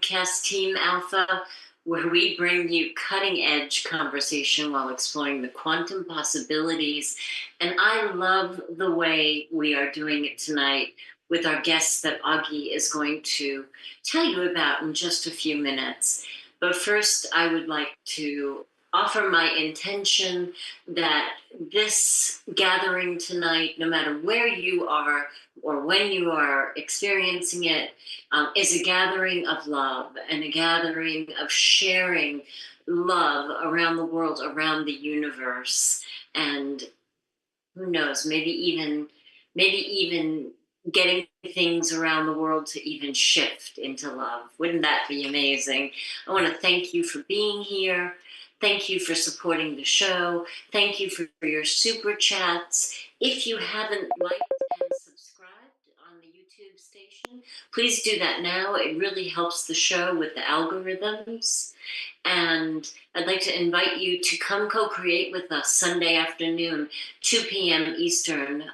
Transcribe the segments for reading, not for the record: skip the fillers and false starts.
podcast Team Alpha, where we bring you cutting-edge conversation while exploring the quantum possibilities. And I love the way we are doing it tonight with our guests that Augie is going to tell you about in just a few minutes. But first, I would like to offer my intention that this gathering tonight, no matter where you are or when you are experiencing it, is a gathering of love and a gathering of sharing love around the world, around the universe. And who knows, maybe even getting things around the world to even shift into love. Wouldn't that be amazing? I want to thank you for being here. Thank you for supporting the show. Thank you for your super chats. If you haven't liked and subscribed on the YouTube station, please do that now. It really helps the show with the algorithms. And I'd like to invite you to come co-create with us Sunday afternoon, 2 p.m. Eastern,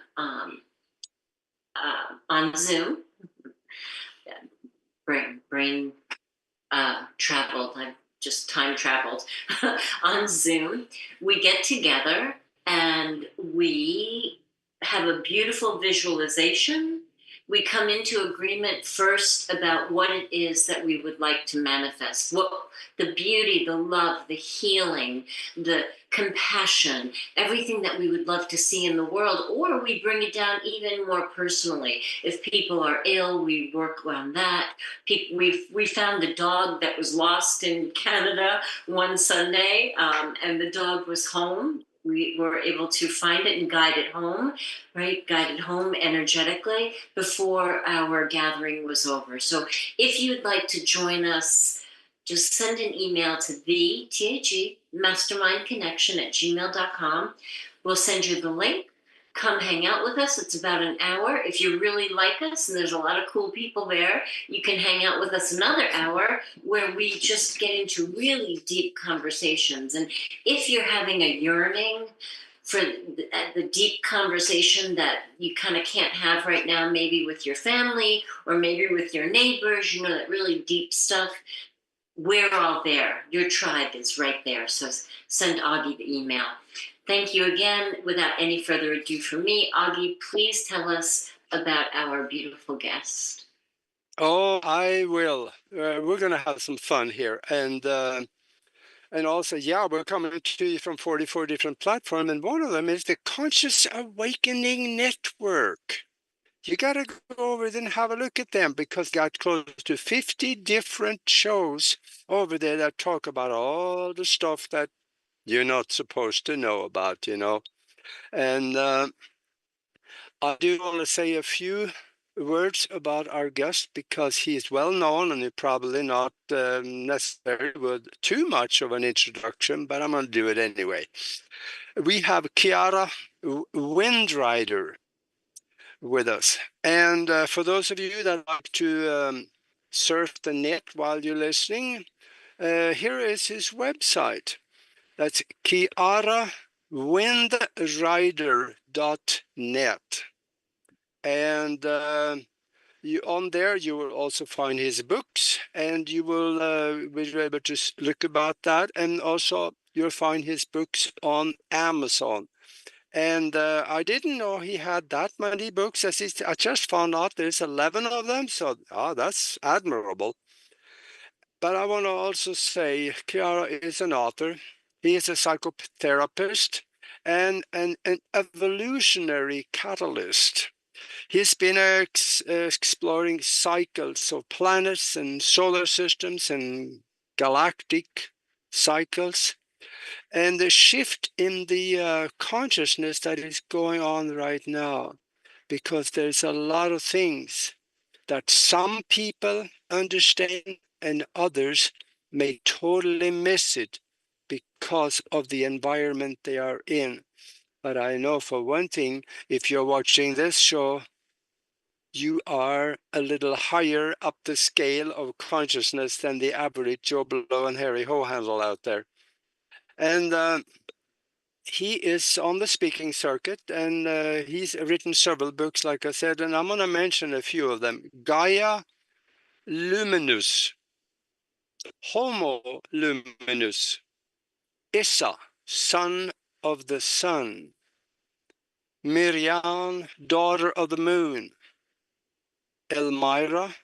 on Zoom. Brain traveled. I've just time traveled. On Zoom. We get together and we have a beautiful visualization. We come into agreement first about what it is that we would like to manifest, what the beauty, the love, the healing, the compassion, everything that we would love to see in the world, or we bring it down even more personally. If people are ill, we work on that. We found a dog that was lost in Canada one Sunday, and the dog was home. We were able to find it and guide it home, right? Guide it home energetically before our gathering was over. So if you'd like to join us, just send an email to mastermindconnection@gmail.com. We'll send you the link. Come hang out with us. It's about an hour. If you really like us, and there's a lot of cool people there, you can hang out with us another hour where we just get into really deep conversations. And if you're having a yearning for the deep conversation that you kind of can't have right now, maybe with your family or maybe with your neighbors, you know, that really deep stuff, we're all there. Your tribe is right there. So send Augie the email. Thank you again. Without any further ado from me, Augie, please tell us about our beautiful guest. Oh, I will. We're going to have some fun here. And also, yeah, we're coming to you from 44 different platforms. And one of them is the Conscious Awakening Network. You got to go over there and have a look at them because got close to 50 different shows over there that talk about all the stuff that you're not supposed to know about, you know. And I do want to say a few words about our guest because he is well known and he probably not necessarily with too much of an introduction, but I'm going to do it anyway. We have Kiara Windrider with us. And for those of you that like to surf the net while you're listening, here is his website. That's kiarawindrider.net. And on there, you will also find his books, and you will be able to look about that. And also, you'll find his books on Amazon. And I didn't know he had that many books. I just found out there's 11 of them, so that's admirable. But I want to also say Kiara is an author. He is a psychotherapist and an evolutionary catalyst. He's been exploring cycles of planets and solar systems and galactic cycles and the shift in the consciousness that is going on right now, because there's a lot of things that some people understand and others may totally miss it because of the environment they are in. But I know for one thing, if you're watching this show, you are a little higher up the scale of consciousness than the average Joe Blow and Harry Ho handle out there. And he is on the speaking circuit, and he's written several books, like I said, and I'm going to mention a few of them. Gaia Luminous Homo luminus, Issa, son of the sun, Miriam, daughter of the moon, Elmira,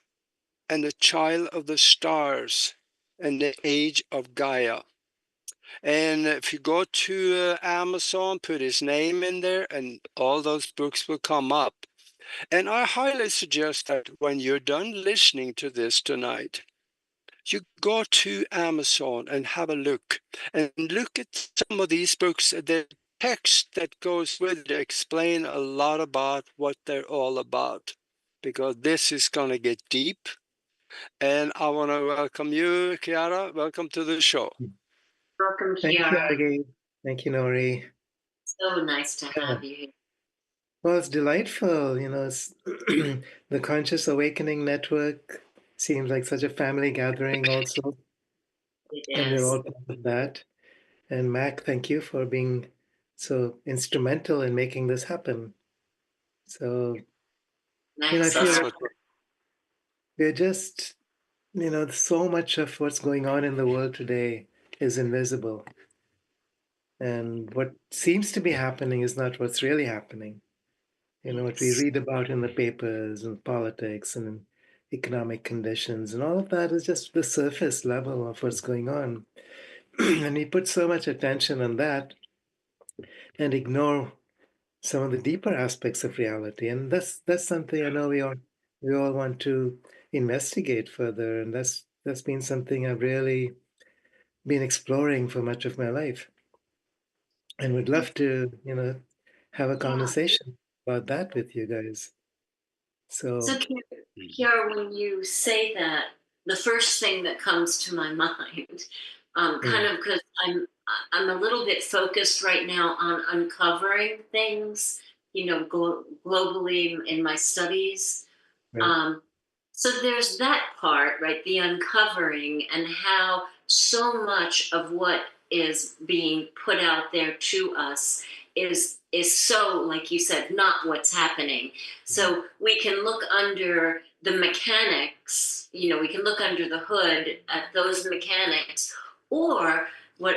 and the child of the stars, and the age of Gaia. And if you go to Amazon, put his name in there, and all those books will come up. And I highly suggest that when you're done listening to this tonight, you go to Amazon and have a look, and look at some of these books. The text that goes with it explain a lot about what they're all about, because this is going to get deep. And I want to welcome you, Kiara. Welcome to the show. Welcome, Thank you, Kiara. Aggie. Thank you, Nori. So nice to Yeah. have you here. Well, it's delightful. It's the Conscious Awakening Network seems like such a family gathering also, It and we're is. all part of that. And Mac, thank you for being so instrumental in making this happen. So, I feel Excellent. like we're just, so much of what's going on in the world today is invisible. And what seems to be happening is not what's really happening. What we Yes. read about in the papers and politics and economic conditions and all of that is just the surface level of what's going on. And we put so much attention on that and ignore some of the deeper aspects of reality. And that's something I know we all want to investigate further. And that's been something I've really been exploring for much of my life. And would love to, have a Yeah. conversation about that with you guys. So, So Kiara, when you say that, the first thing that comes to my mind, kind mm, of because I'm a little bit focused right now on uncovering things, globally in my studies. right. Um, so there's that part, right? The uncovering and how so much of what is being put out there to us is so, like you said, not what's happening. So we can look under the mechanics, we can look under the hood at those mechanics, or what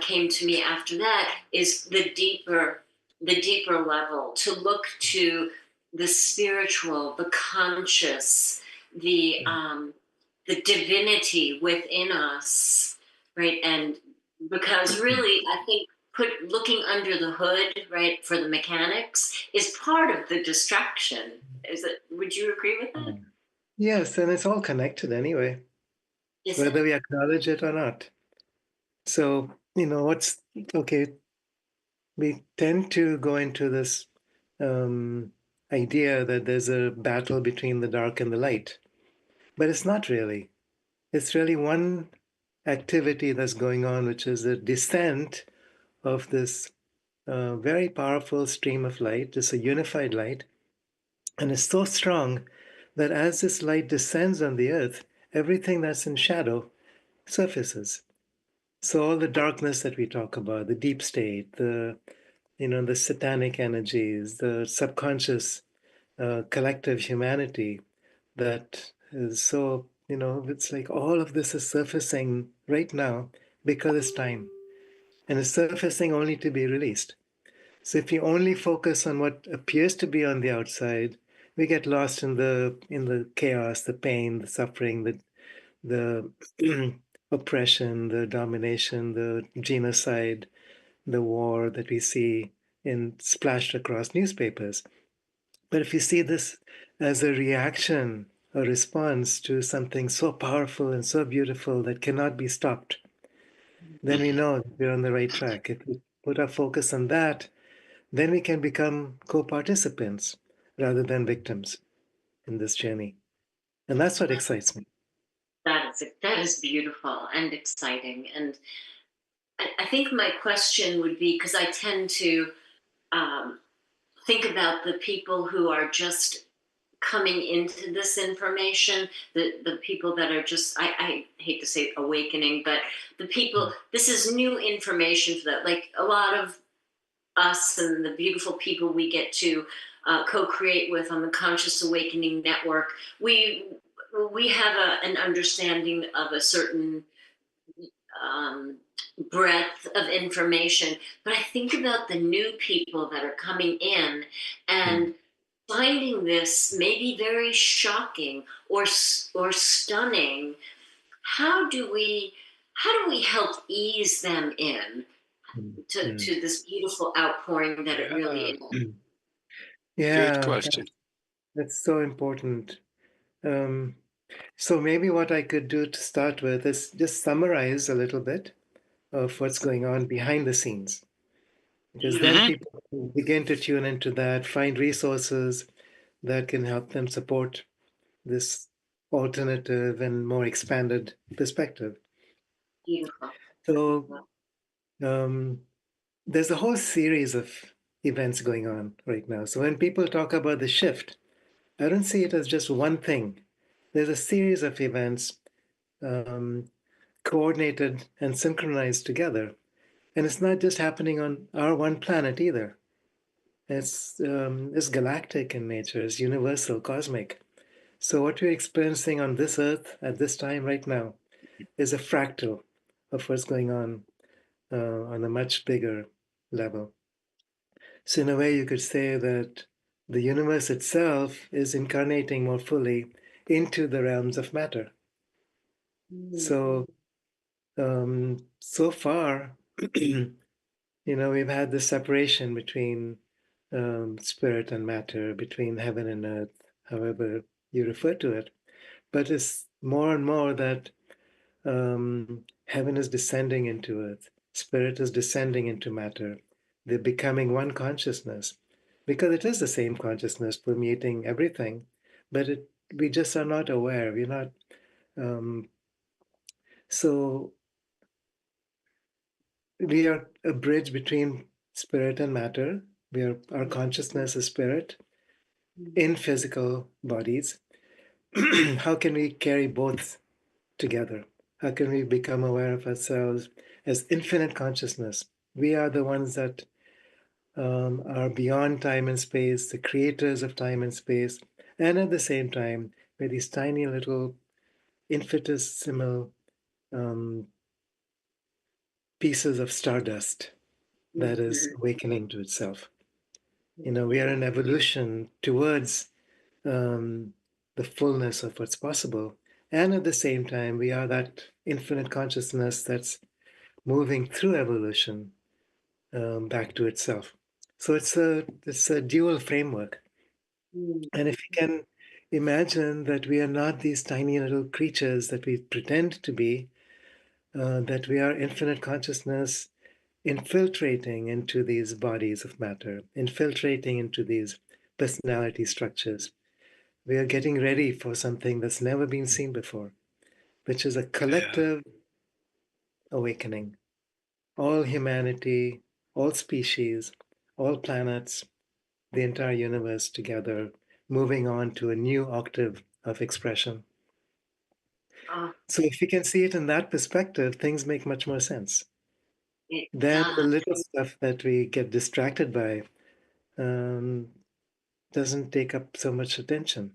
came to me after that is the deeper level, to look to the spiritual, the conscious, the divinity within us, right? And because really, I think looking under the hood, right, for the mechanics is part of the distraction. Would you agree with that? Yes, and it's all connected anyway, Is whether it? we acknowledge it or not. So, what's okay, we tend to go into this idea that there's a battle between the dark and the light, but it's not really. It's really one activity that's going on, which is a descent of this very powerful stream of light. It's a unified light, and it's so strong that as this light descends on the earth, everything that's in shadow surfaces. So all the darkness that we talk about, the deep state, the satanic energies, the subconscious collective humanity that is so, it's like all of this is surfacing right now because it's time. And it's surfacing only to be released. So if you only focus on what appears to be on the outside, we get lost in the chaos, the pain, the suffering, the oppression, the domination, the genocide, the war that we see splashed across newspapers. But if you see this as a reaction, a response to something so powerful and so beautiful that cannot be stopped, then we know that we're on the right track. If we put our focus on that, then we can become co-participants rather than victims in this journey. And that's what excites me. That is beautiful and exciting. And I think my question would be, because I tend to um, think about the people who are just coming into this information, the people that are just, I hate to say awakening, but the people, this is new information for that. Like a lot of us and the beautiful people we get to co-create with on the Conscious Awakening Network, we we have an understanding of a certain um, breadth of information, but I think about the new people that are coming in and finding this maybe very shocking or stunning. How do we help ease them in to this beautiful outpouring that it really is? Good Yeah, question. that's so important. Um, so maybe what I could do to start with is just summarize a little bit of what's going on behind the scenes, because then Beautiful. people can begin to tune into that, find resources that can help them support this alternative and more expanded perspective. Beautiful. So um, there's a whole series of events going on right now. So when people talk about the shift, I don't see it as just one thing. There's a series of events um, coordinated and synchronized together. And it's not just happening on our one planet either. It's galactic in nature, it's universal, cosmic. So what we're experiencing on this Earth at this time right now is a fractal of what's going on a much bigger level. So in a way, you could say that the universe itself is incarnating more fully into the realms of matter. So so far, we've had this separation between spirit and matter, between heaven and earth, however you refer to it. But it's more and more that heaven is descending into earth, spirit is descending into matter. They're becoming one consciousness because it is the same consciousness permeating everything, but we just are not aware. We're not. Um, so we are a bridge between spirit and matter. Our consciousness is spirit in physical bodies. How can we carry both together? How can we become aware of ourselves as infinite consciousness? We are the ones that are beyond time and space, the creators of time and space, and at the same time, we're these tiny little infinitesimal um, pieces of stardust that is awakening to itself. We are an evolution towards um, the fullness of what's possible. And at the same time, we are that infinite consciousness that's moving through evolution back to itself. So it's a dual framework. And if you can imagine that we are not these tiny little creatures that we pretend to be, that we are infinite consciousness infiltrating into these bodies of matter, infiltrating into these personality structures. We are getting ready for something that's never been seen before, which is a Yeah. collective awakening. All humanity, all species, all planets, the entire universe together, moving on to a new octave of expression. Oh, So if you can see it in that perspective, things make much more sense. it Then the does. little stuff that we get distracted by um, doesn't take up so much attention.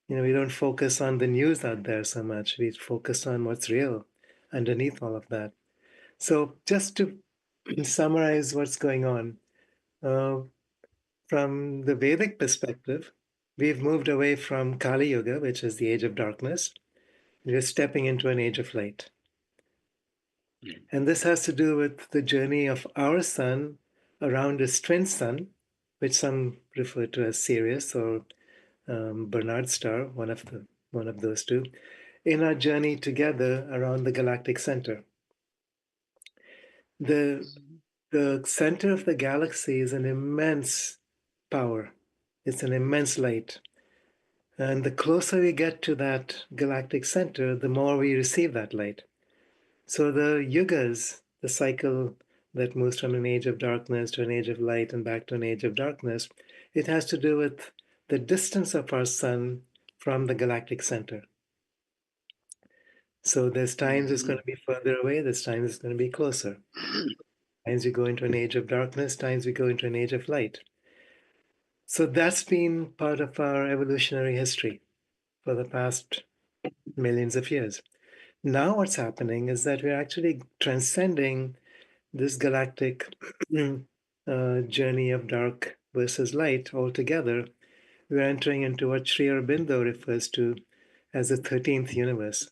We don't focus on the news out there so much. We focus on what's real underneath all of that. So just to summarize what's going on, uh, from the Vedic perspective, we've moved away from Kali Yuga, which is the age of darkness. We're stepping into an age of light. And this has to do with the journey of our sun around its twin sun, which some refer to as Sirius or Bernard star, one of those two, in our journey together around the galactic center. The the center of the galaxy is an immense power. It's an immense light. And the closer we get to that galactic center, the more we receive that light. So the yugas, the cycle that moves from an age of darkness to an age of light and back to an age of darkness, it has to do with the distance of our sun from the galactic center. So there's times it's going to be further away, there's times it's going to be closer. Times we go into an age of darkness, times we go into an age of light. So that's been part of our evolutionary history for the past millions of years. Now what's happening is that we're actually transcending this galactic journey of dark versus light altogether. We're entering into what Sri Aurobindo refers to as the 13th universe,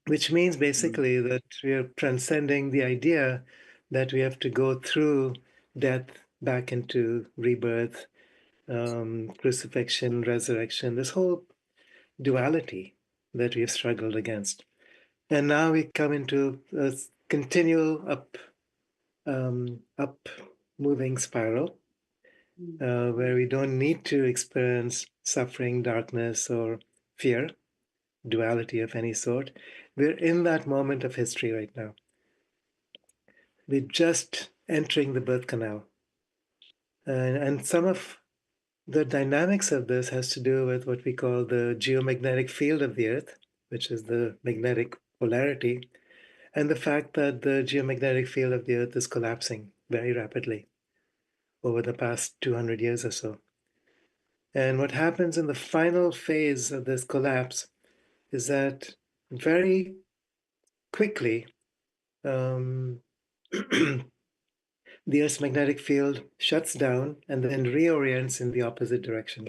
which means basically that we are transcending the idea that we have to go through death back into rebirth, crucifixion, resurrection, this whole duality that we have struggled against. And now we come into a continual up moving spiral where we don't need to experience suffering, darkness, or fear, duality of any sort. We're in that moment of history right now. We're just entering the birth canal. And some of the dynamics of this has to do with what we call the geomagnetic field of the Earth, which is the magnetic polarity, and the fact that the geomagnetic field of the Earth is collapsing very rapidly over the past 200 years or so. And what happens in the final phase of this collapse is that very quickly, the Earth's magnetic field shuts down and then reorients in the opposite direction.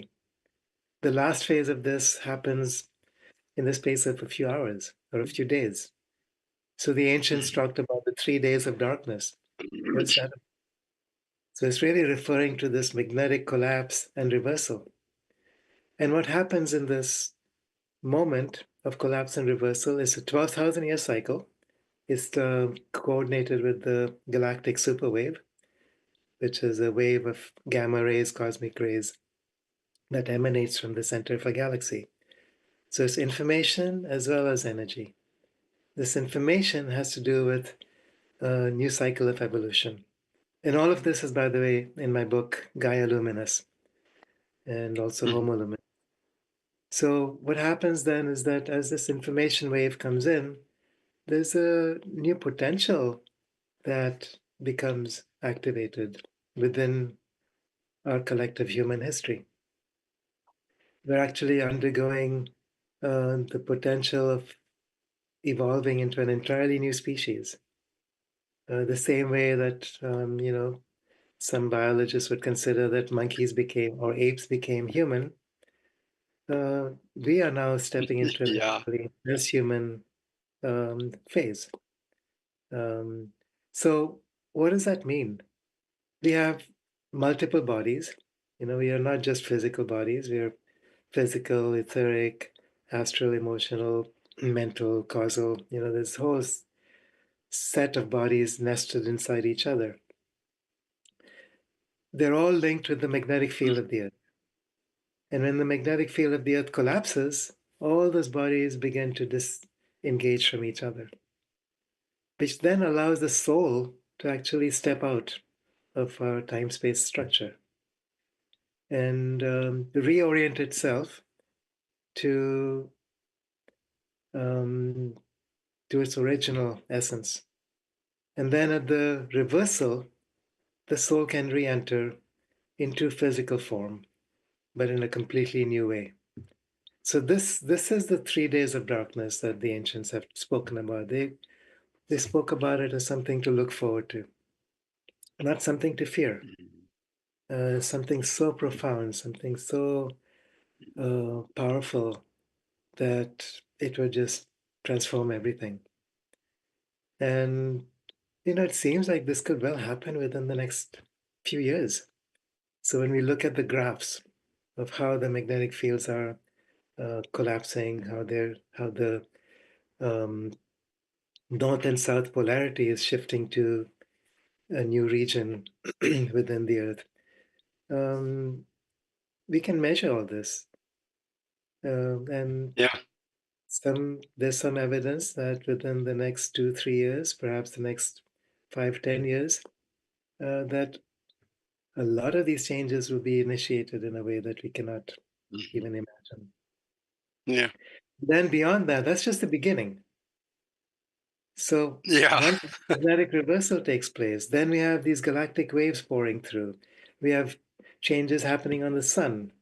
The last phase of this happens in the space of a few hours or a few days. So the ancients talked about the 3 days of darkness. What's that? So it's really referring to this magnetic collapse and reversal. And what happens in this moment of collapse and reversal is a 12,000-year cycle. It's coordinated with the galactic superwave, which is a wave of gamma rays, cosmic rays, that emanates from the center of a galaxy. So it's information as well as energy. This information has to do with a new cycle of evolution. And all of this is, by the way, in my book, Gaia Luminous, and also Homo Luminous. So what happens then is that as this information wave comes in, there's a new potential that becomes activated within our collective human history. We're actually undergoing the potential of evolving into an entirely new species. The same way that, some biologists would consider that monkeys became, or apes became human, we are now stepping into an Yeah. transhuman phase. So what does that mean? We have multiple bodies. We are not just physical bodies. We are physical, etheric, astral, emotional, mental, causal. This whole set of bodies nested inside each other. They're all linked with the magnetic field of the Earth. And when the magnetic field of the Earth collapses, all those bodies begin to disengage from each other, which then allows the soul to actually step out of our time-space structure and reorient itself to its original essence. And then at the reversal, the soul can re-enter into physical form, but in a completely new way. So this is the 3 days of darkness that the ancients have spoken about. They spoke about it as something to look forward to, not something to fear. Something so profound, something so powerful that it would just transform everything. And it seems like this could well happen within the next few years. So when we look at the graphs of how the magnetic fields are collapsing, how the north and south polarity is shifting to a new region within the Earth, we can measure all this. And Yeah. there's some evidence that within the next 2-3 years, perhaps the next 5-10 years, that a lot of these changes will be initiated in a way that we cannot even imagine. Yeah. Then beyond that, that's just the beginning. So Yeah. once magnetic reversal takes place, then we have these galactic waves pouring through. We have changes happening on the sun.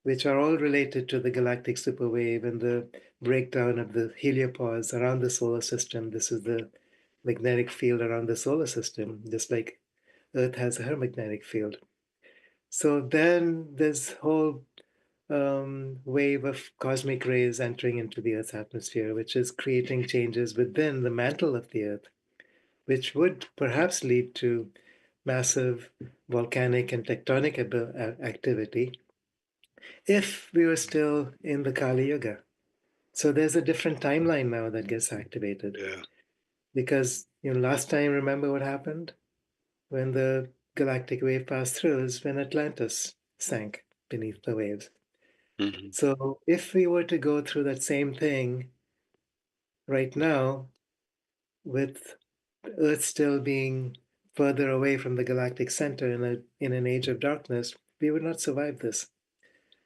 which are all related to the galactic superwave and the breakdown of the heliopause around the solar system. This is the magnetic field around the solar system, just like Earth has her magnetic field. So then this whole wave of cosmic rays entering into the Earth's atmosphere, which is creating changes within the mantle of the Earth, which would perhaps lead to massive volcanic and tectonic activity if we were still in the Kali Yuga. So there's a different timeline now that gets activated. Yeah. Because last time, remember what happened? When the galactic wave passed through is when Atlantis sank beneath the waves. Mm-hmm. So if we were to go through that same thing right now, with Earth still being further away from the galactic center in an age of darkness, we would not survive this.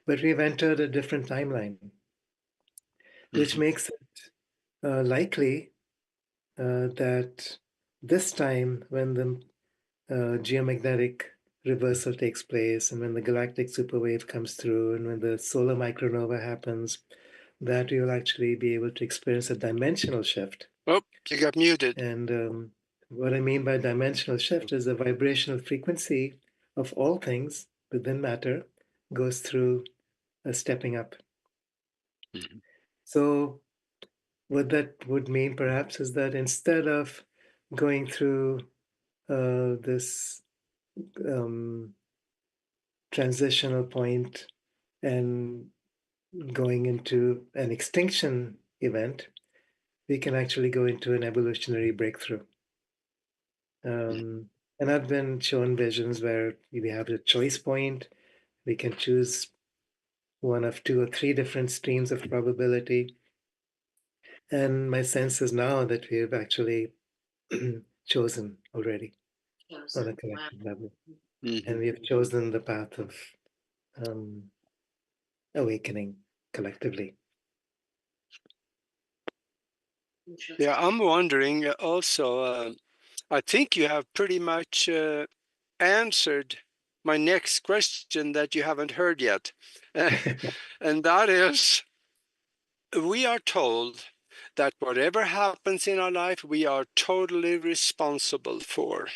But we've entered a different timeline, which Mm-hmm. makes it likely that this time, when the geomagnetic reversal takes place, and when the galactic superwave comes through, and when the solar micronova happens, that we will actually be able to experience a dimensional shift. Oh, you got muted. And what I mean by dimensional shift is the vibrational frequency of all things within matter goes through a stepping up. Mm-hmm. So what that would mean perhaps is that instead of going through this transitional point and going into an extinction event, we can actually go into an evolutionary breakthrough. And I've been shown visions where we have a choice point. We can choose one of two or three different streams of probability. And my sense is now that we've actually chosen already on a collective level. Mm-hmm. And we have chosen the path of awakening collectively. Yeah, I'm wondering also, I think you have pretty much answered my next question that you haven't heard yet. And that is, we are told that whatever happens in our life, we are totally responsible for.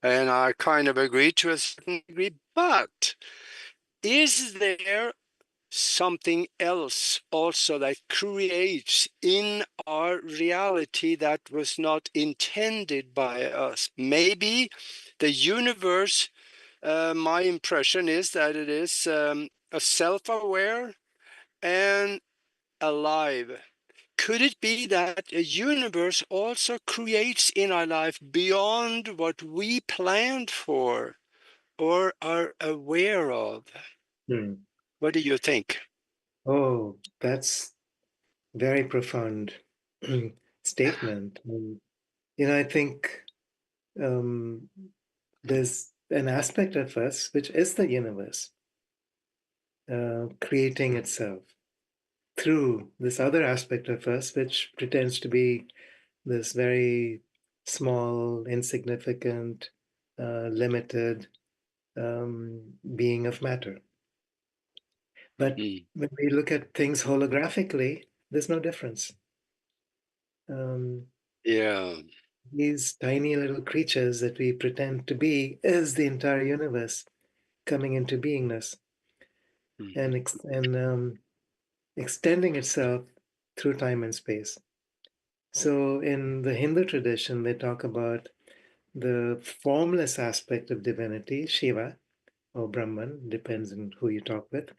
And I kind of agree to a certain degree, but is there something else also that creates in our reality that was not intended by us? Maybe the universe, my impression is that it is a self-aware and alive. Could it be that a universe also creates in our life beyond what we planned for or are aware of? Hmm. What do you think? Oh, that's very profound statement. I think um, there's an aspect of us which is the universe creating itself through this other aspect of us which pretends to be this very small, insignificant, limited being of matter. But when we look at things holographically, there's no difference. Yeah. These tiny little creatures that we pretend to be is the entire universe coming into beingness and extending itself through time and space. So in the Hindu tradition, they talk about the formless aspect of divinity, Shiva or Brahman, depends on who you talk with,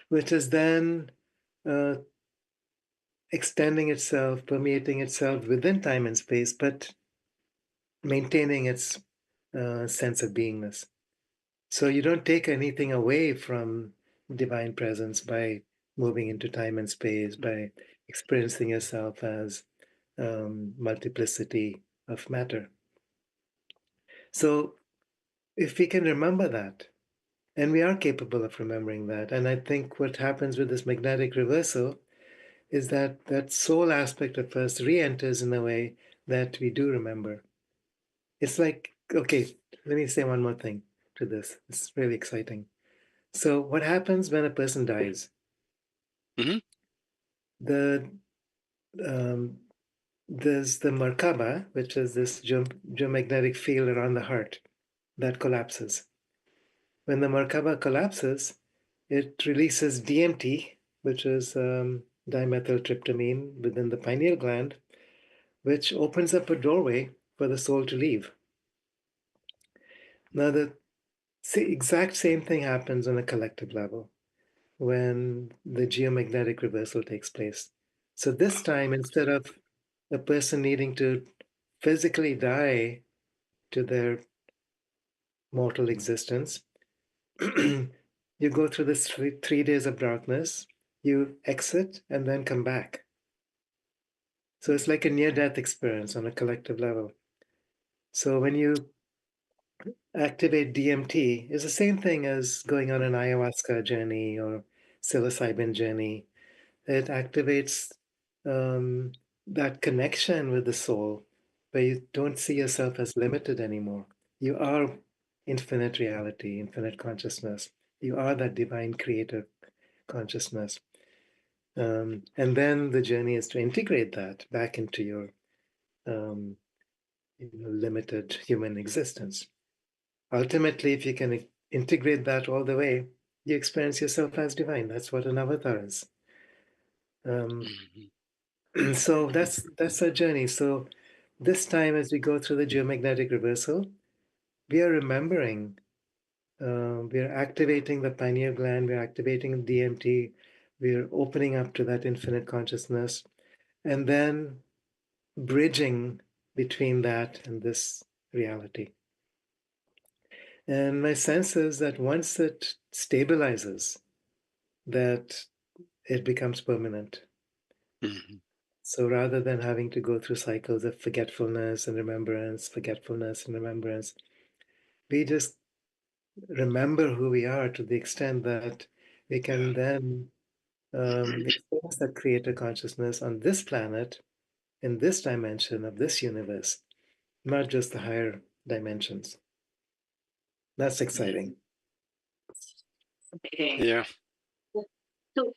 which is then uh, extending itself, permeating itself within time and space, but maintaining its sense of beingness. So you don't take anything away from divine presence by moving into time and space, by experiencing yourself as multiplicity of matter. So if we can remember that, and we are capable of remembering that, and I think what happens with this magnetic reversal is that that soul aspect of us re-enters in a way that we do remember. It's like, okay, let me say one more thing to this. It's really exciting. So what happens when a person dies? Mm-hmm. The there's the Merkaba, which is this geomagnetic field around the heart that collapses. When the Merkaba collapses, it releases DMT, which is dimethyltryptamine within the pineal gland, which opens up a doorway for the soul to leave. Now, the exact same thing happens on a collective level when the geomagnetic reversal takes place. So this time, instead of a person needing to physically die to their mortal existence, you go through this 3 days of darkness, you exit and then come back. So it's like a near-death experience on a collective level. So when you activate DMT, it's the same thing as going on an ayahuasca journey or psilocybin journey. It activates um, that connection with the soul, where you don't see yourself as limited anymore. You are infinite reality, infinite consciousness. You are that divine creator consciousness. And then the journey is to integrate that back into your um, limited human existence. Ultimately, if you can integrate that all the way, you experience yourself as divine. That's what an avatar is. So that's our journey. So this time, as we go through the geomagnetic reversal, we are remembering, we are activating the pineal gland, we're activating DMT, we're opening up to that infinite consciousness, and then bridging between that and this reality. And my sense is that once it stabilizes, that it becomes permanent. Mm-hmm. So rather than having to go through cycles of forgetfulness and remembrance, we just remember who we are to the extent that we Yeah. can then experience that creator consciousness on this planet, in this dimension of this universe, not just the higher dimensions. That's exciting. Okay. Yeah. So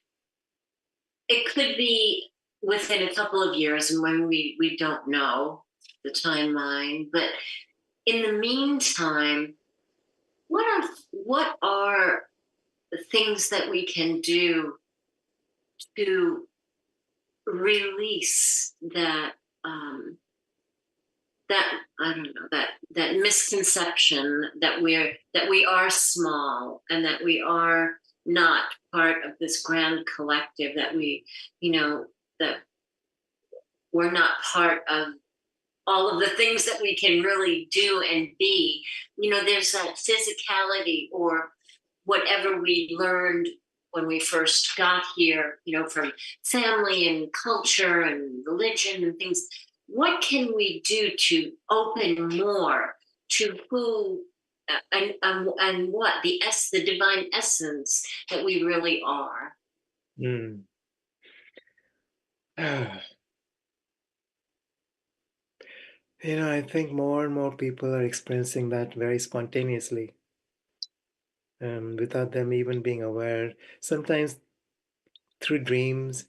it could be within a couple of years, and when we don't know the timeline, but in the meantime, what are the things that we can do to release um, that I don't know that misconception that we are small and that we are not part of this grand collective, that we, you know, that we're not part of all of the things that we can really do and be. You know, there's that physicality or whatever we learned when we first got here, you know, from family and culture and religion and things. What can we do to open more to who and what the divine essence that we really are? Mm. I think more and more people are experiencing that very spontaneously, without them even being aware. Sometimes through dreams,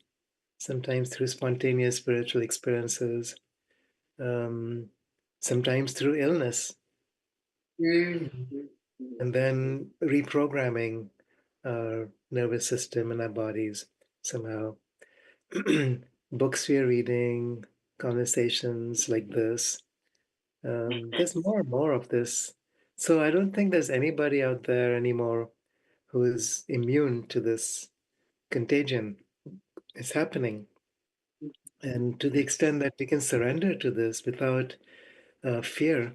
sometimes through spontaneous spiritual experiences, um, sometimes through illness, Mm-hmm. and then reprogramming our nervous system and our bodies somehow. Books we are reading, conversations like this. There's more and more of this. So I don't think there's anybody out there anymore who is immune to this contagion. It's happening. And to the extent that we can surrender to this without fear,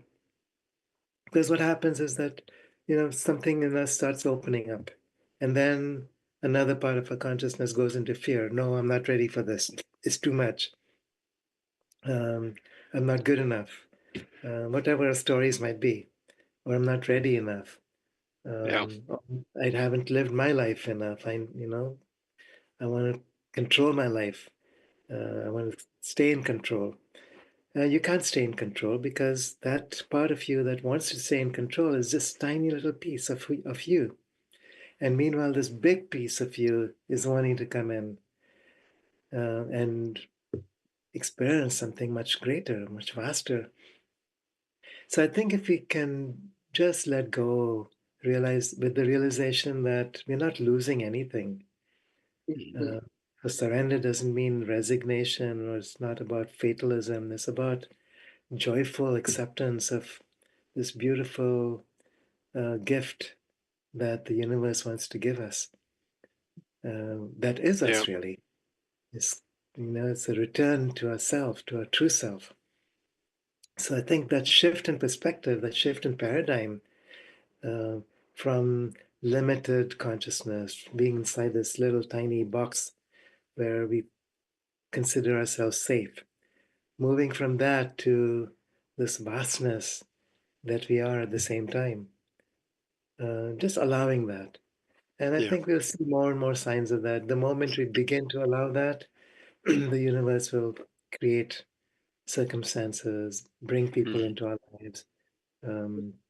because what happens is that, something in us starts opening up. And then another part of our consciousness goes into fear. No, I'm not ready for this. It's too much. Um, I'm not good enough. Whatever our stories might be, or I'm not ready enough. Yeah. Or I haven't lived my life enough. I want to control my life. I want to stay in control. You can't stay in control because that part of you that wants to stay in control is just tiny little piece of you. And meanwhile, this big piece of you is wanting to come in and experience something much greater, much vaster. So I think if we can just let go, realize with the realization that we're not losing anything. Mhm. So surrender doesn't mean resignation, or it's not about fatalism. It's about joyful acceptance of this beautiful gift that the universe wants to give us. That is Yeah, us, really. It's, it's a return to ourself, to our true self. So I think that shift in perspective, that shift in paradigm, uh, from limited consciousness, being inside this little tiny box where we consider ourselves safe, moving from that to this vastness that we are at the same time, just allowing that. And I yeah. think we'll see more and more signs of that. The moment we begin to allow that, the universe will create circumstances, bring people Mhm. into our lives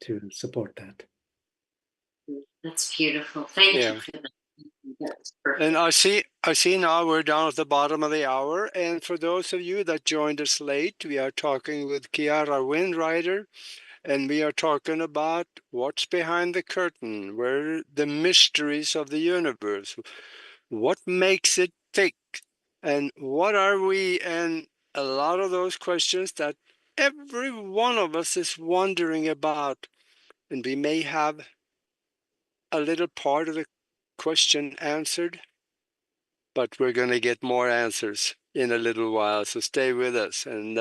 to support that. That's beautiful. Thank you Yeah. for that. That's And perfect. I see now we're down at the bottom of the hour. And for those of you that joined us late, we are talking with Kiara Windrider, and we are talking about what's behind the curtain, where the mysteries of the universe, what makes it tick, and what are we, and a lot of those questions that every one of us is wondering about. And we may have a little part of the question answered, but we're going to get more answers in a little while. So stay with us. And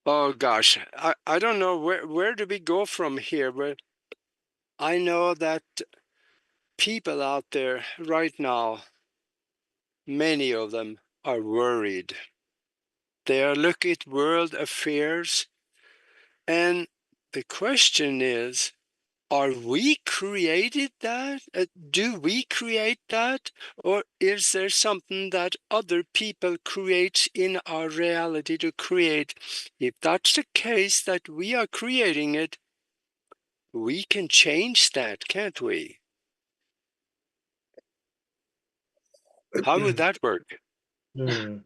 oh gosh, I don't know where do we go from here. But I know that people out there right now, many of them are worried. They are looking at world affairs, and the question is, are we created that? Do we create that? Or is there something that other people create in our reality to create? If that's the case, that we are creating it, we can change that, can't we? How would that work? Hmm.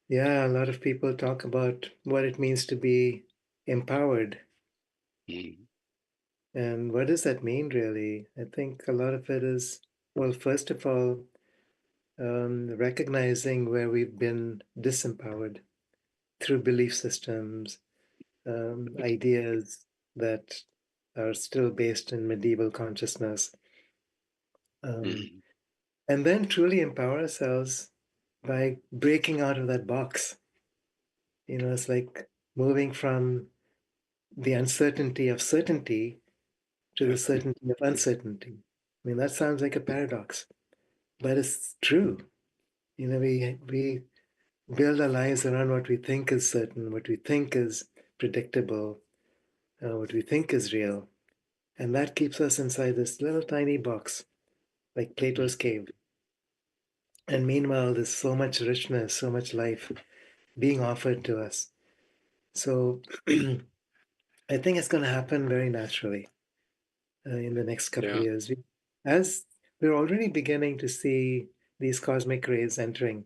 Yeah, a lot of people talk about what it means to be empowered. Mm, And what does that mean, really? I think a lot of it is, well, first of all, recognizing where we've been disempowered through belief systems, ideas that are still based in medieval consciousness, um, mm, and then truly empower ourselves by breaking out of that box. It's like moving from the uncertainty of certainty to yeah, the certainty of uncertainty. I mean, that sounds like a paradox, but it's true. We build our lives around what we think is certain, what we think is predictable, what we think is real. And that keeps us inside this little tiny box, like Plato's mm, cave. And meanwhile, there's so much richness, so much life being offered to us. So I think it's going to happen very naturally in the next couple of yeah. years. As we're already beginning to see these cosmic rays entering,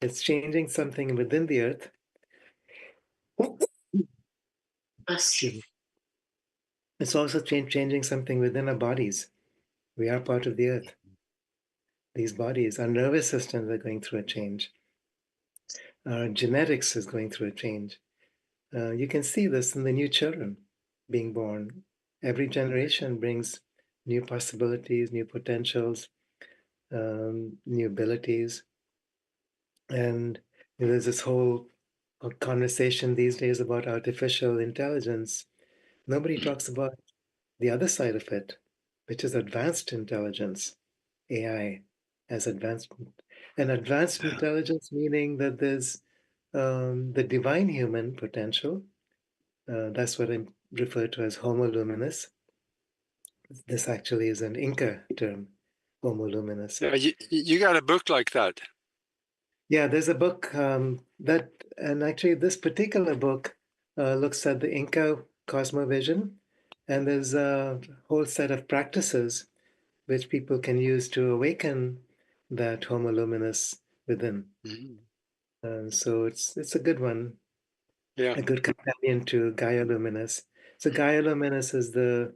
it's changing something within the earth. Bless you. Excuse me. It's also changing something within our bodies. We are part of the earth. These bodies, our nervous systems are going through a change. Our genetics is going through a change. You can see this in the new children being born. Every generation brings new possibilities, new potentials, new abilities. And there's this whole conversation these days about artificial intelligence. Nobody Mm, talks about the other side of it, which is advanced intelligence, AI as advancement. And advanced yeah. intelligence meaning that there's the divine human potential. That's what I refer to as Homo luminous. This actually is an Inca term, Homo luminous. Yeah, you got a book like that. Yeah, there's a book and actually this particular book looks at the Inca cosmovision, And there's a whole set of practices which people can use to awaken that Homo luminous within. And so it's a good one, Yeah. a good companion to Gaia Luminous. So Gaia Luminous is the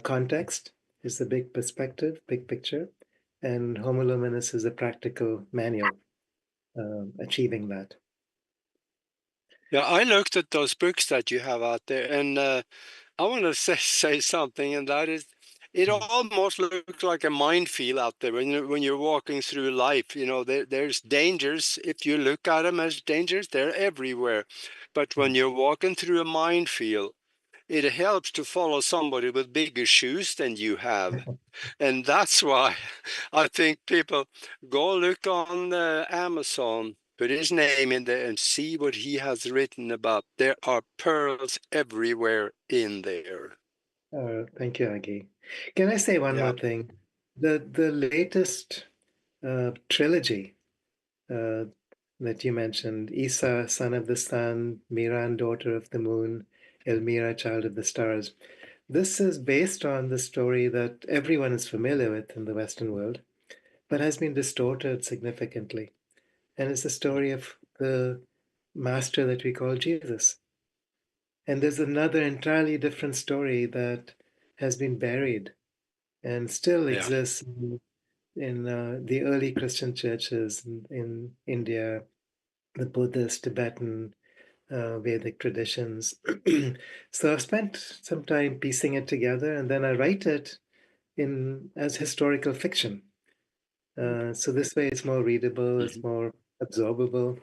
context, is the big perspective, big picture, and Homo Luminous is a practical manual achieving that. Yeah, I looked at those books that you have out there, and I want to say something, and that is, it almost looks like a minefield out there when you're walking through life. You know, there's dangers. If you look at them as dangers, they're everywhere. But when you're walking through a minefield, it helps to follow somebody with bigger shoes than you have. And that's why I think people go look on Amazon, put his name in there and see what he has written about. There are pearls everywhere in there. Thank you, Agi. Can I say one Yeah. more thing? The latest trilogy uh, that you mentioned, Isa, son of the sun, Miran, daughter of the moon, Elmira, child of the stars. This is based on the story that everyone is familiar with in the Western world, but has been distorted significantly. And it's the story of the master that we call Jesus. And there's another entirely different story that has been buried and still Yeah. exists in the early Christian churches in India, the Buddhist, Tibetan, Vedic traditions. So I've spent some time piecing it together, and then I write it in as historical fiction. So this way, it's more readable, it's Mhm. more absorbable.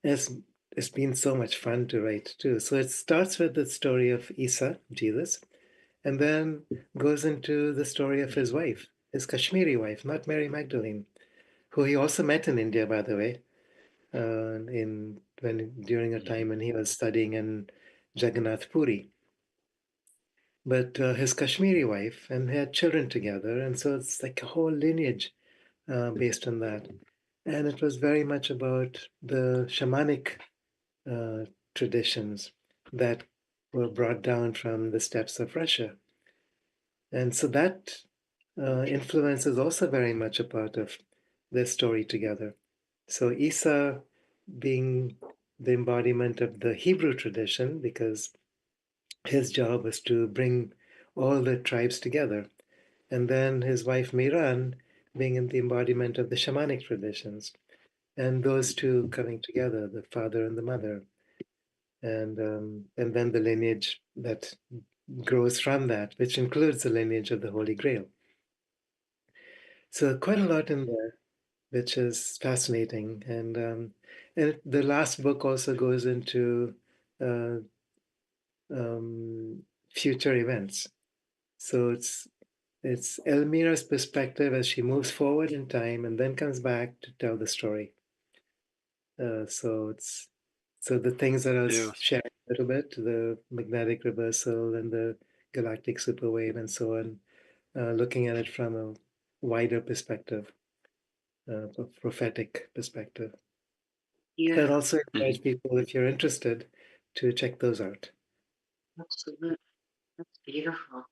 It's it's been so much fun to write too. So it starts with the story of Isa, Jesus, and then goes into the story of his wife, his Kashmiri wife, not Mary Magdalene, who he also met in India, by the way, in when during a time when he was studying in Jagannath Puri. But his Kashmiri wife, and had children together, and so it's like a whole lineage based on that. And it was very much about the shamanic uh, traditions that were brought down from the steppes of Russia. And so that influence is also very much a part of their story together. So Isa being the embodiment of the Hebrew tradition, because his job was to bring all the tribes together. And then his wife Miran being in the embodiment of the shamanic traditions. And those two coming together, the father and the mother. And then the lineage that grows from that, which includes the lineage of the Holy Grail. So quite a lot in there, which is fascinating. And the last book also goes into uh, future events. So it's Elmira's perspective as she moves forward in time and then comes back to tell the story. So the things that I Yeah. was sharing a little bit, the magnetic reversal and the galactic superwave and so on, looking at it from a wider perspective, a prophetic perspective. So I'd Yeah, also Mhm. encourage people, if you're interested, to check those out. absolutely. That's beautiful.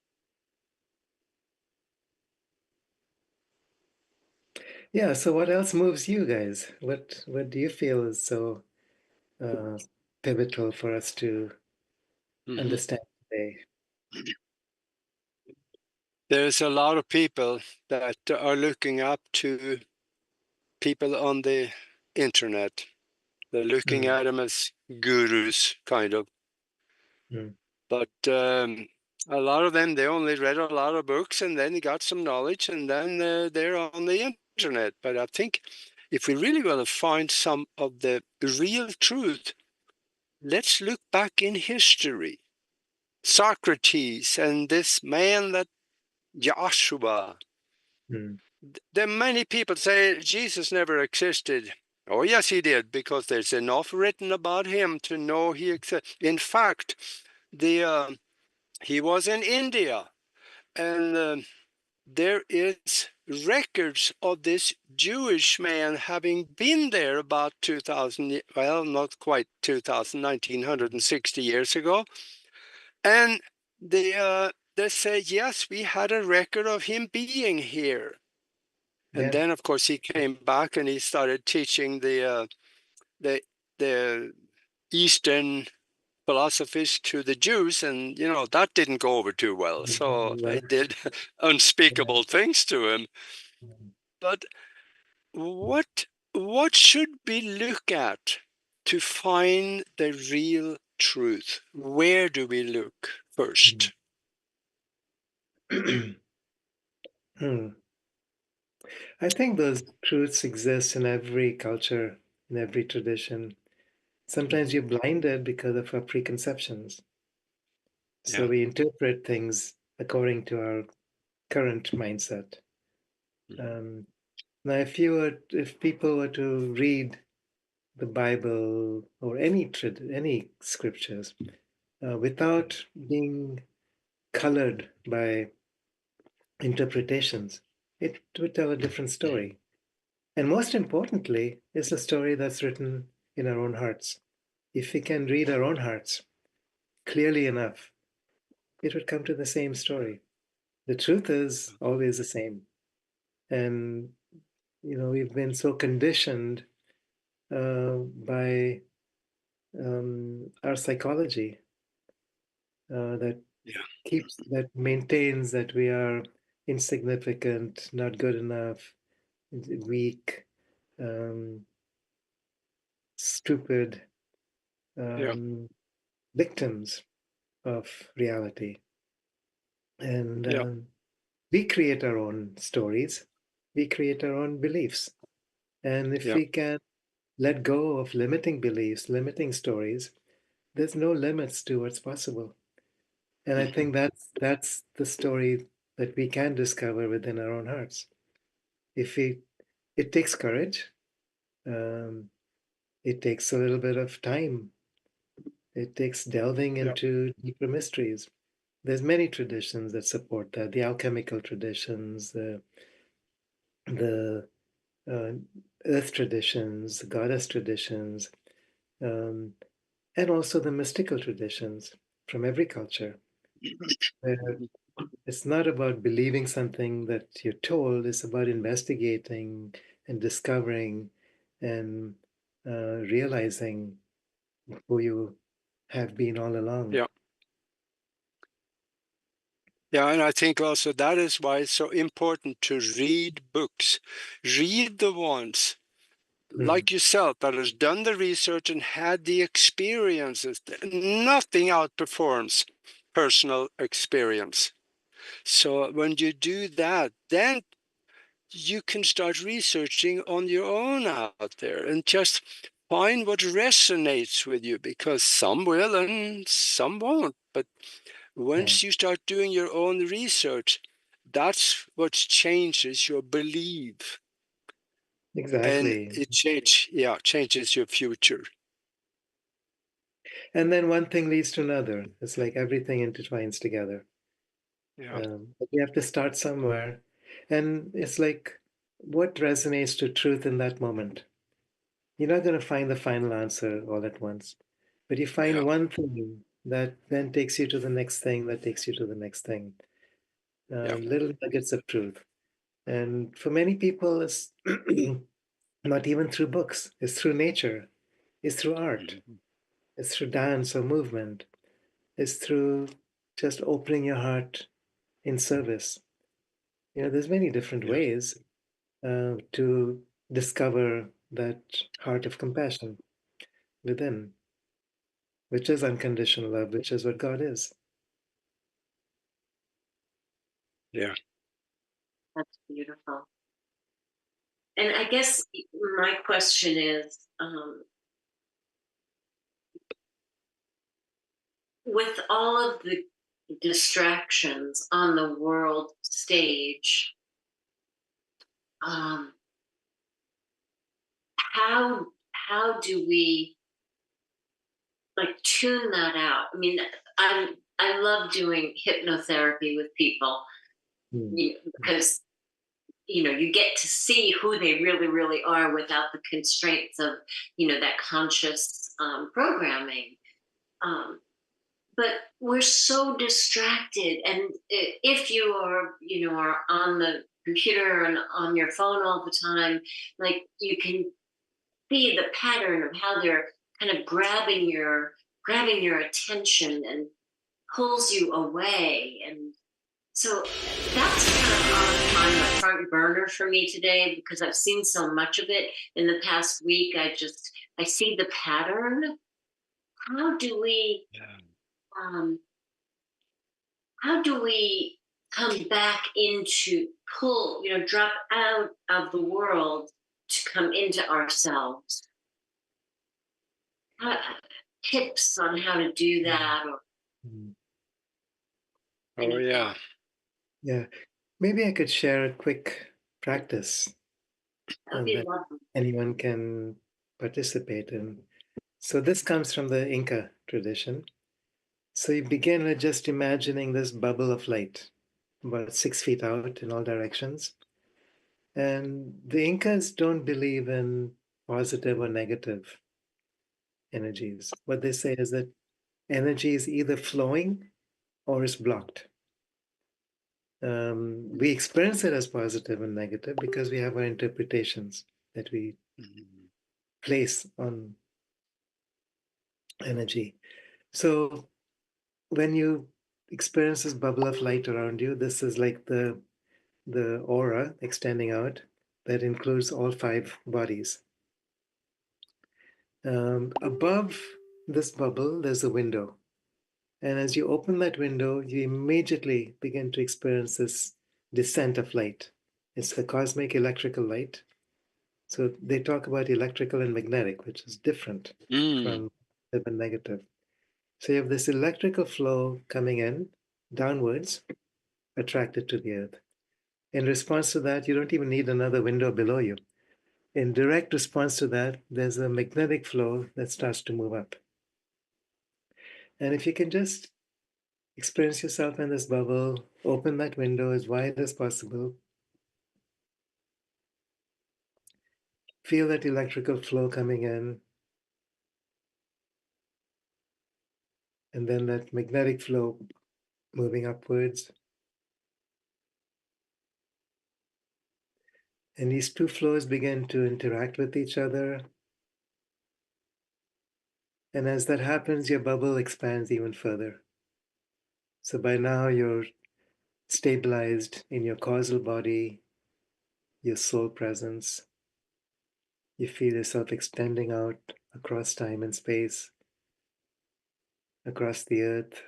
Yeah. So what else moves you guys? What do you feel is so uh, pivotal for us to Mhm. understand today? There's a lot of people that are looking up to people on the internet. They're looking Mm, at them as gurus, kind of. mm, But a lot of them, they only read a lot of books and then got some knowledge and then they're on the internet. But I think if we really want to find some of the real truth, let's look back in history. Socrates and this man that Joshua. mm, There are many people say Jesus never existed. Oh, yes, he did, because there's enough written about him to know he existed. In fact, the he was in India, and there is records of this Jewish man having been there about 2000, well, not quite 2000, 1960 years ago. And they say, yes, we had a record of him being here. And then, of course, he came back and he started teaching the Eastern philosophies to the Jews, and that didn't go over too well. So they did unspeakable things to him. But what should we look at to find the real truth? Where do we look first? I think those truths exist in every culture, in every tradition. Sometimes you're blinded because of our preconceptions. So Yeah. we interpret things according to our current mindset. Now, if people were to read the Bible or any scriptures without being colored by interpretations, it would tell a different story. And most importantly, it's a story that's written in our own hearts. If we can read our own hearts clearly enough, it would come to the same story. The truth is always the same. And, we've been so conditioned by our psychology that that maintains that we are insignificant, not good enough, weak, um, stupid, victims of reality. And we create our own stories, we create our own beliefs. And if we can let go of limiting beliefs, limiting stories, there's no limits to what's possible. And I think that's the story that we can discover within our own hearts. It takes courage. Um, it takes a little bit of time. It takes delving into deeper mysteries. There's many traditions that support that. The alchemical traditions, the uh, earth traditions, the goddess traditions, um, and also the mystical traditions from every culture. It's not about believing something that you're told, it's about investigating and discovering and realizing who you have been all along. Yeah, and I think also that is why it's so important to read books. Read the ones like yourself that has done the research and had the experiences. Nothing outperforms personal experience. So when you do that, then you can start researching on your own out there and just find what resonates with you, because some will and some won't. But once you start doing your own research, that's what changes your belief. And Exactly. it changes your future. And then one thing leads to another. It's like everything intertwines together. But you have to start somewhere. And it's like, what resonates to truth in that moment? You're not going to find the final answer all at once, but you find one thing that then takes you to the next thing, that takes you to the next thing. Little nuggets of truth. And for many people, it's not even through books, it's through nature, it's through art, it's through dance or movement, it's through just opening your heart in service. There's many different ways to discover that heart of compassion within, which is unconditional love, which is what God is. Yeah. That's beautiful. And I guess my question is, with all of the distractions on the world stage, how do we like tune that out? I mean, I love doing hypnotherapy with people because you get to see who they really really are without the constraints of that conscious programming. But we're so distracted. And if you are, are on the computer and on your phone all the time, like you can see the pattern of how they're kind of grabbing your attention and pulls you away. And so that's kind of on the front burner for me today, because I've seen so much of it in the past week. I see the pattern. How do we um, how do we come back into drop out of the world to come into ourselves? How, tips on how to do that, or Oh, yeah. Yeah. Maybe I could share a quick practice that anyone can participate in. So this comes from the Inca tradition. So you begin with just imagining this bubble of light, about 6 feet out in all directions. And the Incas don't believe in positive or negative energies. What they say is that energy is either flowing or is blocked. We experience it as positive and negative because we have our interpretations that we place on energy. So when you experience this bubble of light around you, this is like the aura extending out that includes all 5 bodies. Above this bubble, there's a window. And as you open that window, you immediately begin to experience this descent of light. It's a cosmic electrical light. So they talk about electrical and magnetic, which is different from the negative. So you have this electrical flow coming in downwards, attracted to the earth. In response to that, you don't even need another window below you. In direct response to that, there's a magnetic flow that starts to move up. And if you can just experience yourself in this bubble, open that window as wide as possible, feel that electrical flow coming in, and then that magnetic flow moving upwards. And these two flows begin to interact with each other. And as that happens, your bubble expands even further. So by now you're stabilized in your causal body, your soul presence. You feel yourself extending out across time and space, across the earth,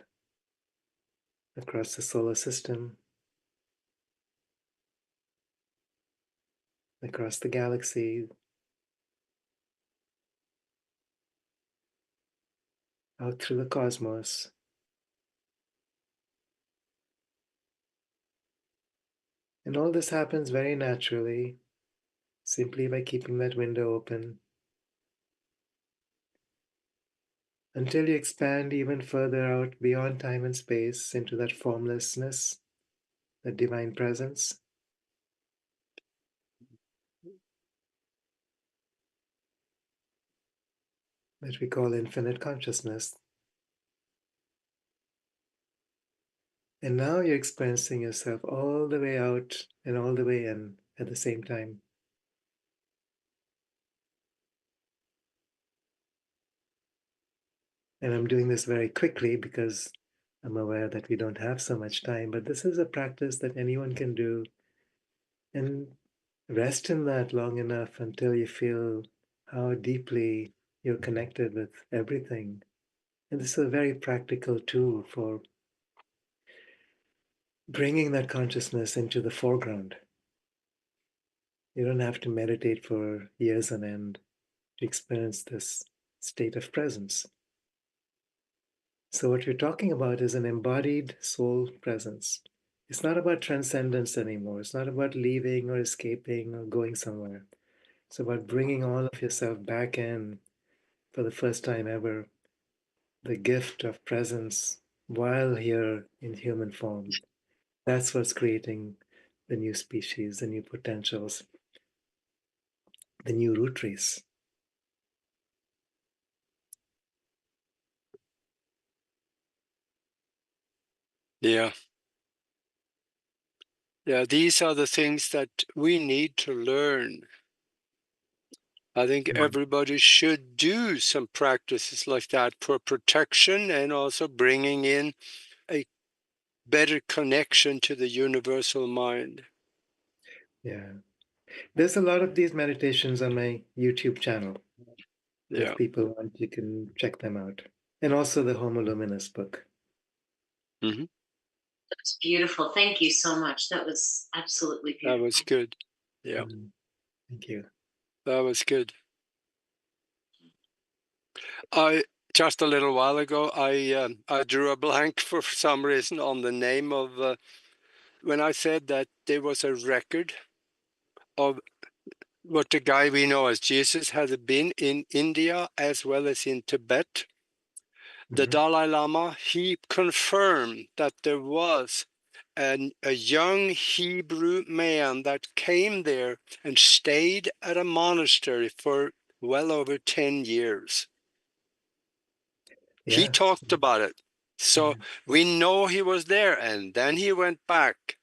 across the solar system, across the galaxy, out through the cosmos. And all this happens very naturally, simply by keeping that window open, until you expand even further out beyond time and space into that formlessness, that divine presence. That we call infinite consciousness. And now you're experiencing yourself all the way out and all the way in at the same time. And I'm doing this very quickly because I'm aware that we don't have so much time, but this is a practice that anyone can do. And rest in that long enough until you feel how deeply you're connected with everything. And this is a very practical tool for bringing that consciousness into the foreground. You don't have to meditate for years on end to experience this state of presence. So what we're talking about is an embodied soul presence. It's not about transcendence anymore. It's not about leaving or escaping or going somewhere. It's about bringing all of yourself back in for the first time ever, the gift of presence while here in human form. That's what's creating the new species, the new potentials, the new root race. Yeah. Yeah, these are the things that we need to learn. I think everybody should do some practices like that for protection and also bringing in a better connection to the universal mind. Yeah. There's a lot of these meditations on my YouTube channel. Yeah. If people want, you can check them out. And also the Homo Luminous book. Mm-hmm. That's beautiful. Thank you so much. That was absolutely That beautiful. was good. Yeah, Thank you. that was good. I just a little while ago, I drew a blank for some reason on the name of when I said that there was a record of what the guy we know as Jesus had been in India as well as in Tibet. The Dalai Lama, he confirmed that there was a young Hebrew man that came there and stayed at a monastery for well over 10 years. He Yeah. talked about it. So we know he was there, and then he went back,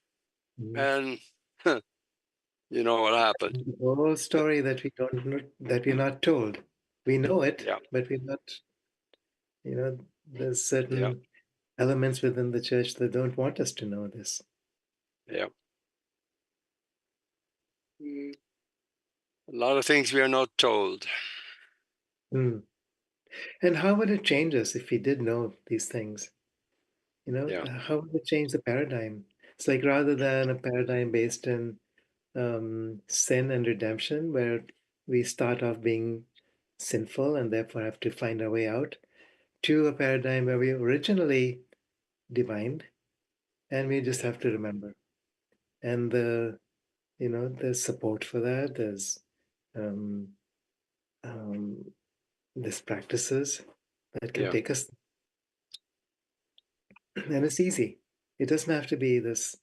and you know what happened. The whole story that we don't know, that we're not told. We know it, Yeah, but we're not, there's yeah, certain elements within the church that don't want us to know this. yeah. Mm. A lot of things we are not told. Mm. And how would it change us if we did know these things? Yeah, How would it change the paradigm? It's like rather than a paradigm based in sin and redemption, where we start off being sinful and therefore have to find our way out, to a paradigm where we originally divine and we just yeah, have to remember. And there's support for that. Um, um, there's practices that can yeah, take us, and it's easy. It doesn't have to be this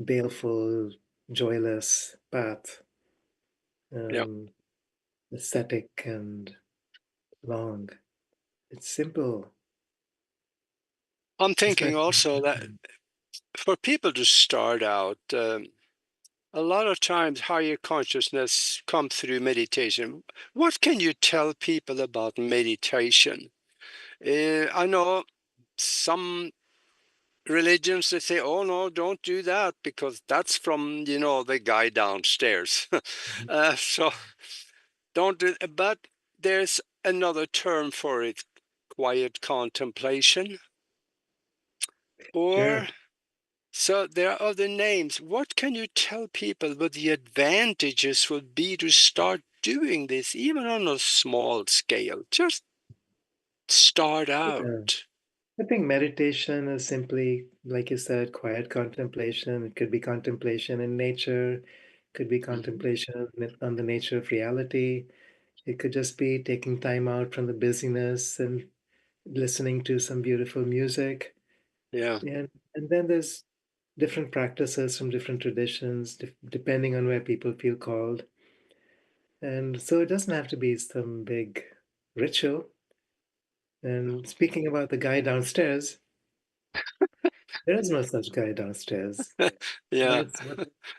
baleful, joyless path, yeah. um, aesthetic and long. It's simple. I'm Just by thinking also that for people to start out, a lot of times higher consciousness comes through meditation. What can you tell people about meditation? I know some religions they say, "Oh no, don't do that because that's from the guy downstairs." So don't do. But there's another term for it: quiet contemplation, sure. or so there are other names. What can you tell people what the advantages would be to start doing this, even on a small scale? Just start Yeah. out. I think meditation is simply, like you said, quiet contemplation. It could be contemplation in nature, could be Mhm. contemplation on the nature of reality. It could just be taking time out from the busyness and listening to some beautiful music. Yeah, And then there's different practices from different traditions, depending on where people feel called. And so it doesn't have to be some big ritual. And speaking about the guy downstairs, there is no such guy downstairs. yeah, That's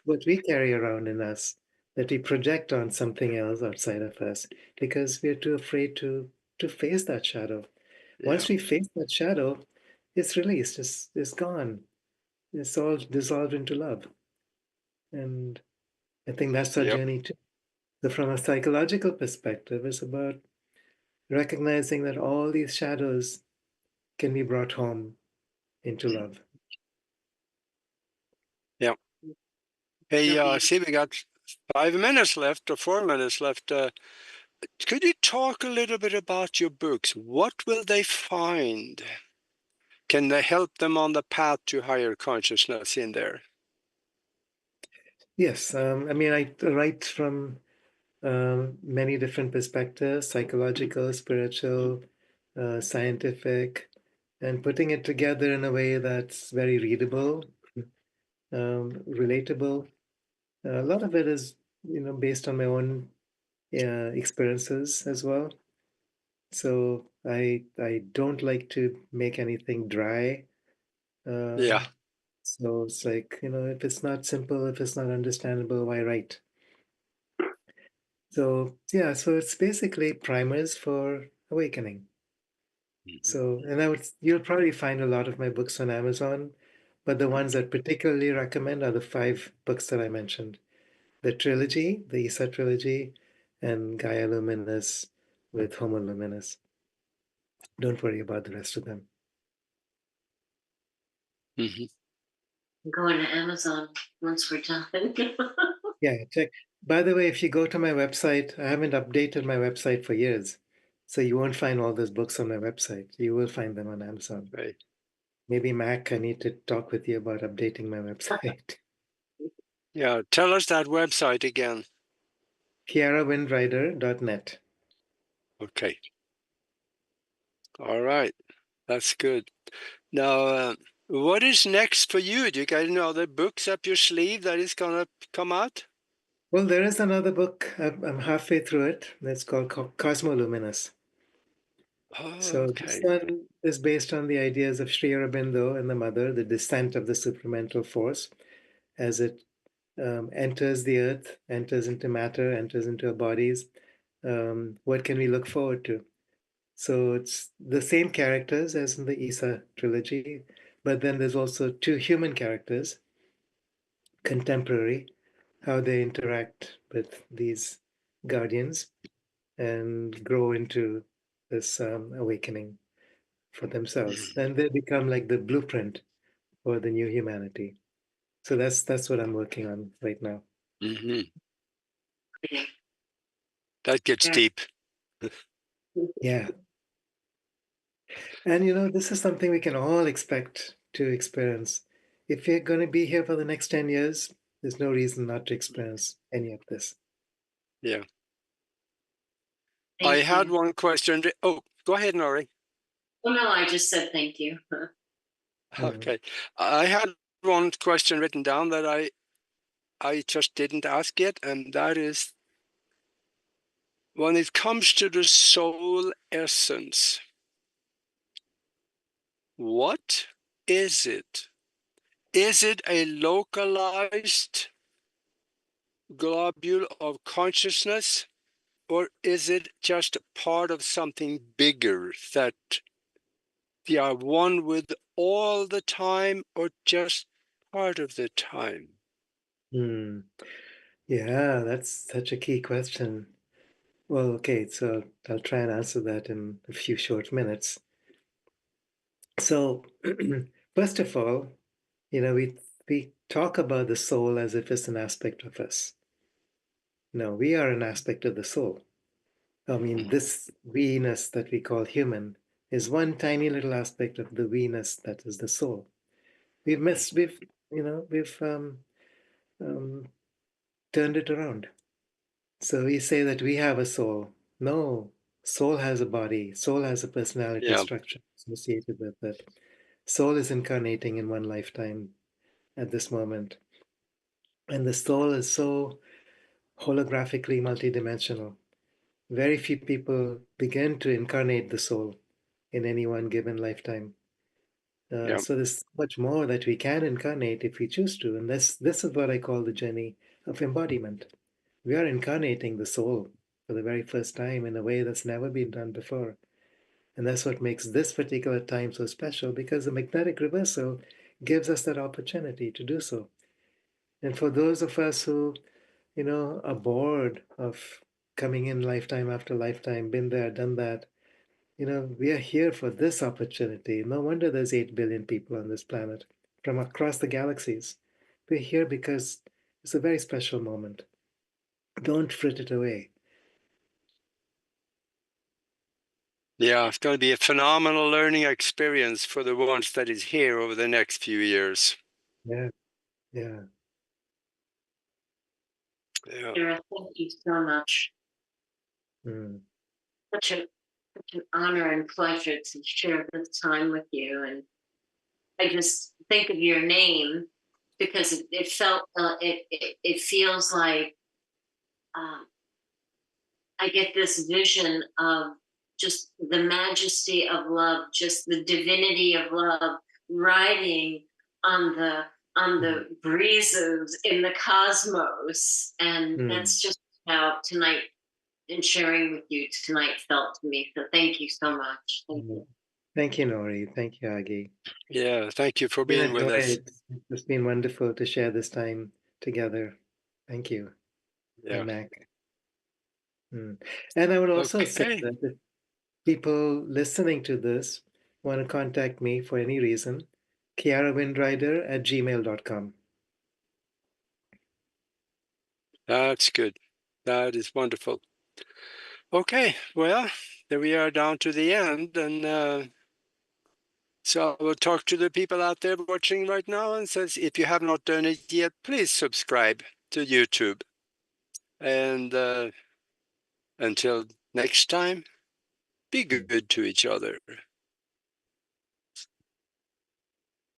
what we carry around in us, that we project on something else outside of us because we're too afraid to face that shadow. yeah, Once we face that shadow, it's released, it's gone. It's all dissolved into love. And I think that's our yep, journey too. So from a psychological perspective, it's about recognizing that all these shadows can be brought home into love. yeah. Hey, So beautiful. see, we got 5 minutes left or 4 minutes left. Could you talk a little bit about your books? What will they find? Can they help them on the path to higher consciousness in there? Yes, I mean, I write from many different perspectives: psychological, spiritual, scientific, and putting it together in a way that's very readable, relatable. A lot of it is, based on my own experiences as well. So I don't like to make anything dry. Yeah. So it's like, if it's not simple, if it's not understandable, why write? So yeah, so it's basically primers for awakening. So, and you'll probably find a lot of my books on Amazon, but the ones that particularly recommend are the 5 books that I mentioned. The trilogy, the Isa trilogy, and Gaia Luminis with Homo Luminis. Don't worry about the rest of them. Mm-hmm. I'm going to Amazon once we're done. Yeah, check. By the way, if you go to my website, I haven't updated my website for years. So you won't find all those books on my website. You will find them on Amazon. Right. Maybe Mac, I need to talk with you about updating my website. Yeah. Tell us that website again. KiaraWindrider.net. Okay. All right. That's good. Now, what is next for you? Do you guys know other books up your sleeve that is going to come out? Well, there is another book. I'm halfway through it. It's called Cosmoluminous. Oh, So this okay. one is based on the ideas of Sri Aurobindo and the Mother, the descent of the supramental force as it enters the earth, enters into matter, enters into our bodies. What can we look forward to? So it's the same characters as in the Isa trilogy, but then there's also 2 human characters, contemporary, how they interact with these guardians and grow into this awakening for themselves. Then they become like the blueprint for the new humanity. So that's what I'm working on right now. Mm-hmm. That gets deep. Yeah. And this is something we can all expect to experience. If you're going to be here for the next 10 years, there's no reason not to experience any of this. Yeah. Thank I had you. one question. Oh, go ahead, Nori. Oh, no, I just said thank you. Okay. I had one question written down that I just didn't ask yet, and that is, when it comes to the soul essence, what is it? Is it a localized globule of consciousness, or is it just a part of something bigger that they are one with all the time, or just part of the time? Hmm. Yeah, that's such a key question. Well, okay, so I'll try and answer that in a few short minutes. So, first of all, we talk about the soul as if it's an aspect of us. No, we are an aspect of the soul. I mean, this we-ness that we call human is one tiny little aspect of the we-ness that is the soul. We've um, turned it around. So we say that we have a soul. No, soul has a body. Soul has a personality Yeah, structure associated with it. Soul is incarnating in one lifetime at this moment. And the soul is so holographically multidimensional. Very few people begin to incarnate the soul in any one given lifetime. yeah, So there's much more that we can incarnate if we choose to. And this is what I call the journey of embodiment. We are incarnating the soul for the very first time in a way that's never been done before. And that's what makes this particular time so special, because the magnetic reversal gives us that opportunity to do so. And for those of us who, are bored of coming in lifetime after lifetime, been there, done that, we are here for this opportunity. No wonder there's 8 billion people on this planet from across the galaxies. We're here because it's a very special moment. Don't frit it away. yeah. It's going to be a phenomenal learning experience for the ones that is here over the next few years. Yeah, yeah. Yeah, Kira, thank you so much. Mm. Such an honor and pleasure to share this time with you. And I just think of your name because it felt, it feels like um, I get this vision of just the majesty of love, just the divinity of love riding on the breezes in the cosmos. And that's just how tonight, and sharing with you tonight, felt to me. So thank you so much. Thank you. Thank you, Nori. Thank you, Agi. Yeah, thank you for being with us. It's been wonderful to share this time together. Thank you. Yeah. Mac. And I would also say Okay. that if people listening to this want to contact me for any reason, kiarawindrider@gmail.com. That's good. That is wonderful. Okay, well, then we are down to the end, and so I will talk to the people out there watching right now and says, if you have not done it yet, please subscribe to YouTube. And until next time, be good to each other.